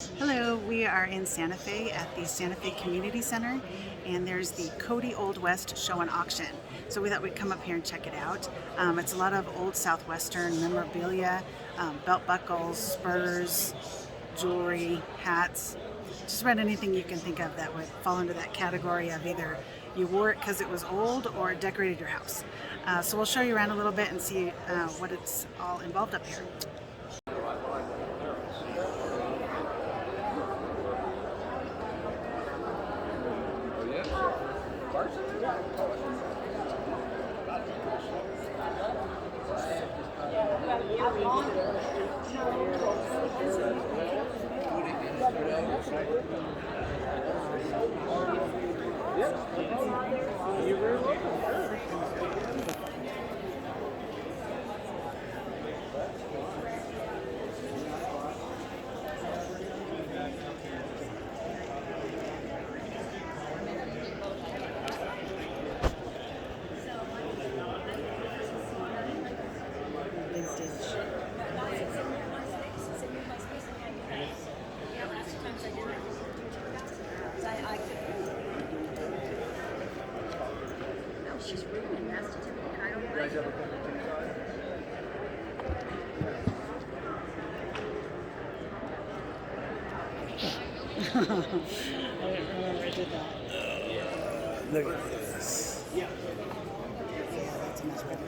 Hello, we are in Santa Fe at the Santa Fe Community Center, and there's the Cody Old West Show and Auction. So we thought we'd come up here and check it out. It's a lot of old Southwestern memorabilia, belt buckles, spurs, jewelry, hats, just about anything you can think of that would fall into that category of either you wore it because it was old or it decorated your house. So we'll show you around a little bit and see what it's all involved up here. She's reading a math certificate, and I don't like it. I didn't remember I did that. Look at this. Yeah, that's much better.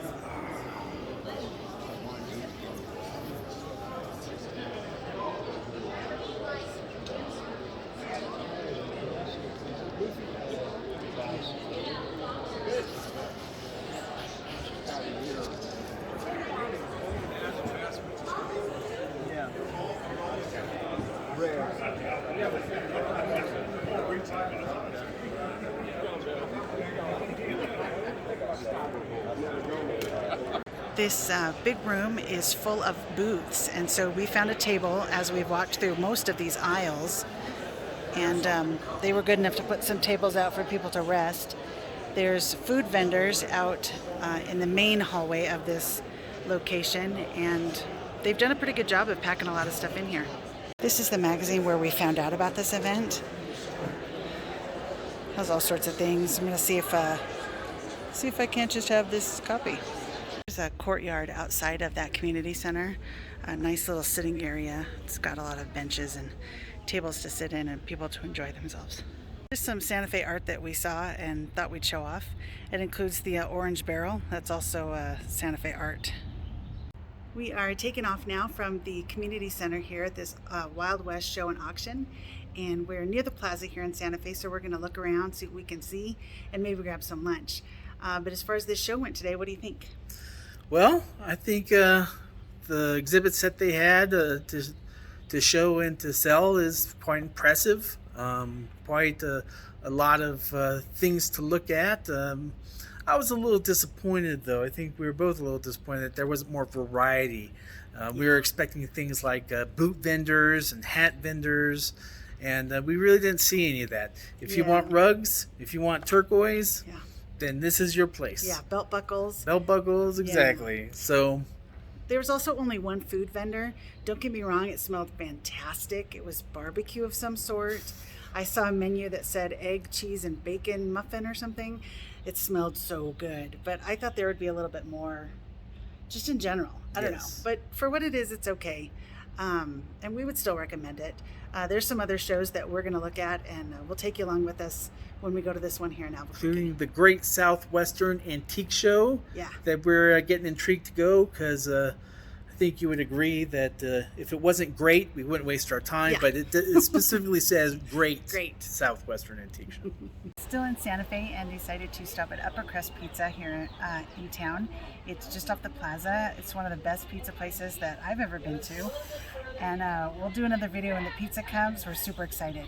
This big room is full of booths, and so we found a table as we've walked through most of these aisles, and they were good enough to put some tables out for people to rest. There's food vendors out in the main hallway of this location, and they've done a pretty good job of packing a lot of stuff in here. This is the magazine where we found out about this event. Has all sorts of things. I'm going to see if I can't just have this copy. There's a courtyard outside of that community center, a nice little sitting area. It's got a lot of benches and tables to sit in and people to enjoy themselves. There's some Santa Fe art that we saw and thought we'd show off. It includes the orange barrel. That's also Santa Fe art. We are taking off now from the community center here at this Wild West Show and Auction, and we're near the plaza here in Santa Fe, so we're going to look around, see what we can see, and maybe grab some lunch. But as far as this show went today, what do you think? Well, I think the exhibits that they had to show and to sell is quite impressive. Quite a lot of things to look at. I was a little disappointed, though. I think we were both a little disappointed that there wasn't more variety. We were expecting things like boot vendors and hat vendors, and we really didn't see any of that. If you want rugs, if you want turquoise, then this is your place. Yeah, belt buckles. Belt buckles, exactly. So there was also only one food vendor. Don't get me wrong, it smelled fantastic. It was barbecue of some sort. I saw a menu that said egg, cheese, and bacon muffin or something. It smelled so good, but I thought there would be a little bit more, just in general. I don't know, but for what it is, it's okay. And we would still recommend it. There's some other shows that we're going to look at, and we'll take you along with us when we go to this one here in Albuquerque. Including the Great Southwestern Antique Show that we're getting intrigued to go, because I think you would agree that if it wasn't great, we wouldn't waste our time, but it specifically says great Southwestern Antique Show. Still in Santa Fe, and decided to stop at Upper Crust Pizza here in town. It's just off the plaza. It's one of the best pizza places that I've ever been to, and we'll do another video when the pizza comes. We're super excited.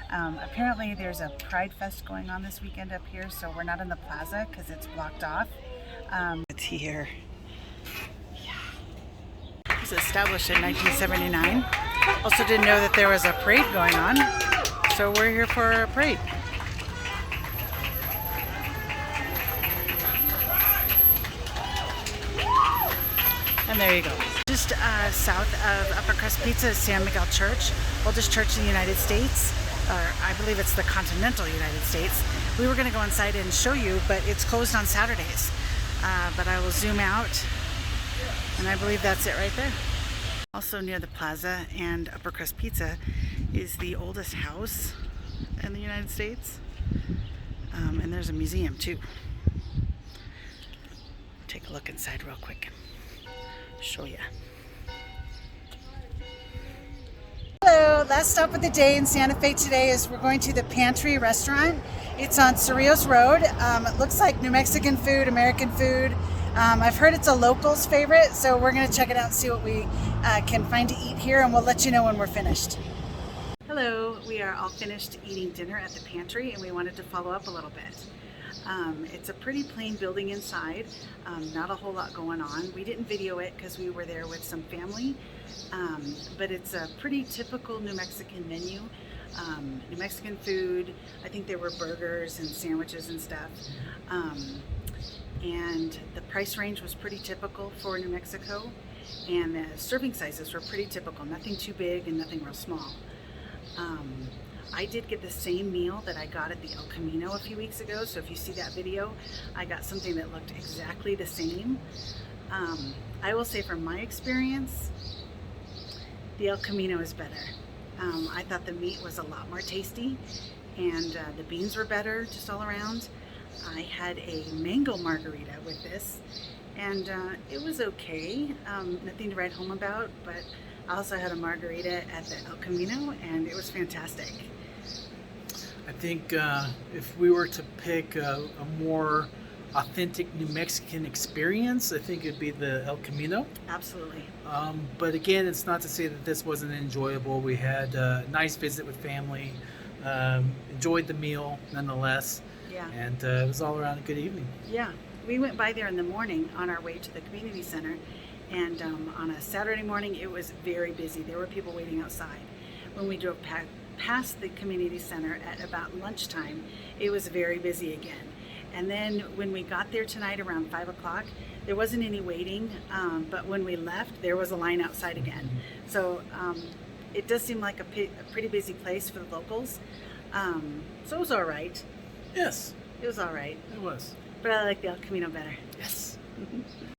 Apparently there's a Pride Fest going on this weekend up here, so we're not in the plaza because it's blocked off. It's here. It was established in 1979. Also didn't know that there was a parade going on, so we're here for a parade. And there you go. Just just south of Upper Crust Pizza is San Miguel Church, oldest church in the United States, or I believe it's the continental United States. We were going to go inside and show you, but it's closed on Saturdays. But I will zoom out, and I believe that's it right there. Also near the plaza and Upper Crust Pizza is the oldest house in the United States. And there's a museum too. Take a look inside real quick. Show ya. Hello, last stop of the day in Santa Fe today is we're going to the Pantry restaurant. It's on Cerrillos Road. It looks like New Mexican food, American food. I've heard it's a local's favorite, so we're going to check it out and see what we can find to eat here, and we'll let you know when we're finished. Hello, we are all finished eating dinner at the Pantry, and we wanted to follow up a little bit. It's a pretty plain building inside, not a whole lot going on. We didn't video it because we were there with some family, but it's a pretty typical New Mexican menu. New Mexican food. I think there were burgers and sandwiches and stuff. And the price range was pretty typical for New Mexico, and the serving sizes were pretty typical, nothing too big and nothing real small. I did get the same meal that I got at the El Camino a few weeks ago, so if you see that video, I got something that looked exactly the same. I will say from my experience, the El Camino is better. I thought the meat was a lot more tasty, and the beans were better just all around. I had a mango margarita with this, and it was okay, nothing to write home about, but I also had a margarita at the El Camino, and it was fantastic. I think if we were to pick a more authentic New Mexican experience, I think it'd be the El Camino. Absolutely. But again, it's not to say that this wasn't enjoyable. We had a nice visit with family, enjoyed the meal nonetheless. Yeah. And it was all around a good evening. Yeah. We went by there in the morning on our way to the community center, and on a Saturday morning it was very busy. There were people waiting outside. When we drove past the community center at about lunchtime, it was very busy again. And then when we got there tonight around 5 o'clock, there wasn't any waiting, but when we left, there was a line outside again. So it does seem like a pretty busy place for the locals. So it was all right. Yes. It was all right. It was. But I like the El Camino better. Yes.